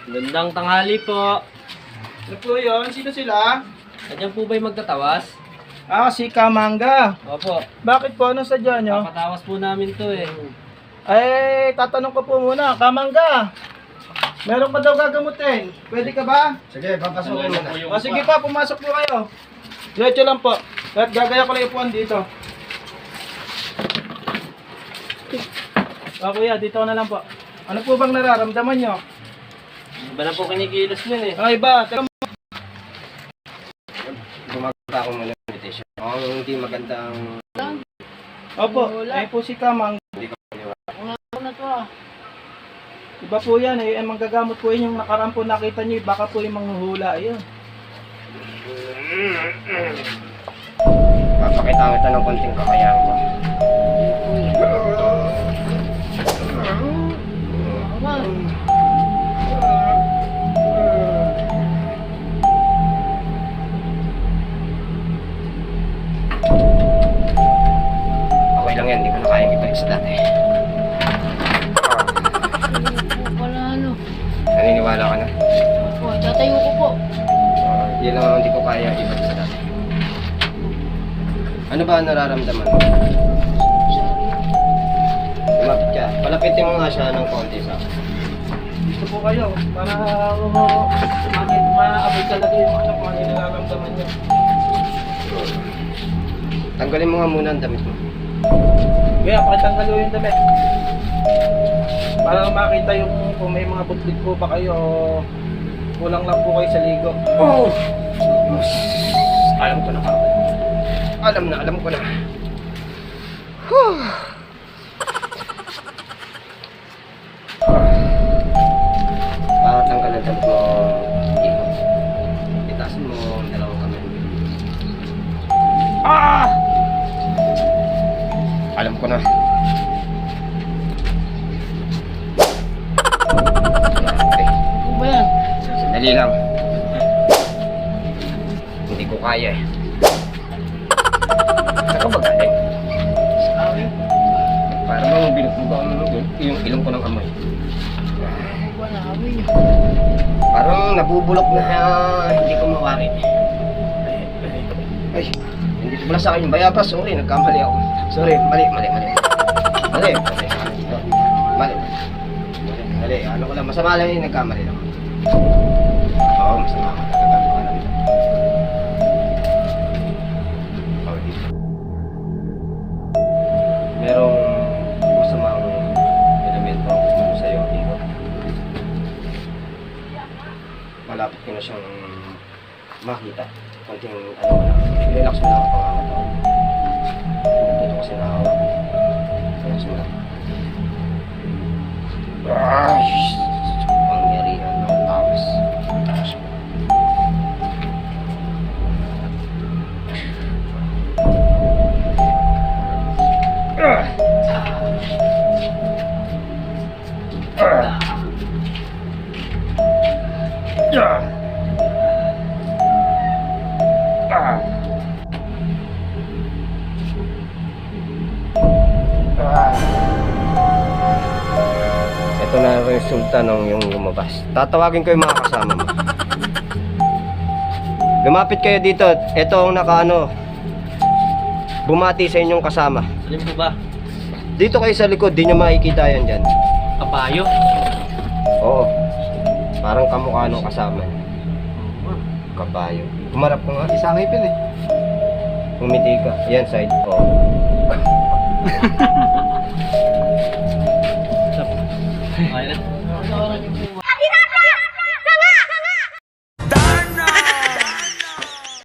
Gandang tanghali po. Ano po yun? Sino sila? Nandiyan po ba'y magtatawas? Si Kamangga. Opo. Bakit po? Anong sadya nyo? Papatawas po namin to eh. Tatanong ko po muna. Kamangga, meron ka daw gagamutin. Pwede ka ba? Sige, papasukin mo na. Sige pa, pumasok po kayo. Diretso lang po. At gagaya ko lang yung upuan dito. Kuya, dito na lang po. Ano po bang nararamdaman nyo? Iba na po kinikilos yun eh. Iba. Teka mo. Gumagawa ko muna ng meditation. Kung hindi magandang... Opo, po si Kamang. Hindi ko paniwala. Iba po yan eh. Ang manggagamot po yun yung nakaraan po nakita nyo. Baka po yung manghuhula. Ayun. Papakita kita ng konting kakayahan ko. Okay lang yan, hindi ko na kayang ibalik sa dati. Naniniwala ka na? Opo, tatayo ko po. Yun lang ang hindi ko kaya ibalik sa dati. Ano ba ang nararamdaman mo? Lumapit ka. Palapitin mo nga siya ng konti sa akin. Gusto po kayo para ma-abot talaga yung ano kung ano yung nararamdaman nyo. Tanggalin mo nga muna ang damit mo. Kaya pakitanggal yung damit. Para makita yung kung may mga butlit po ba kayo o kulang lang po kayo sa ligo. Oh! Alam ko na kami. Alam ko na. Whew! Para tanggal ang damit mo. Ikot. Itasin mo ang dalawang kamay. Alam ko na. Ano ba yan? Sandali lang. Hindi ko kaya eh. Saan ka ba galing? Sa akin? Para bang binugbog yung ilong ko ng amoy. Ano ba na amoy niyo? Parang nabubulok na hindi ko mawari. Ay, hindi pala sa akin yung bayabas. Sorry, nagkamali ako. Sorry, mali. Ano ko lang, masama lang yung nagkamali lang. Oo, masama ka talaga. Merong masamang elemento sa'yo dito. Malapit ko na siyang makita. Konting ano mo lang, relax mo lang ang pangangatawan. Dito kasi nakawak. Relax mo lang. Pangyarihan ng tawas. Ito na ang resulta ng yung lumabas. Tatawagin ko yung mga kasama mo. Lumapit kayo dito. Ito ang nakaano. Bumati sa inyong kasama. Alin po ba? Dito kayo sa likod, di nyo makikita yan dyan. Kapayo? Oo. Parang kamukha nung kasama. Kabayo. Kumarap ko nga. Isang ipin eh. Umiti ka. Yan, side. Oo.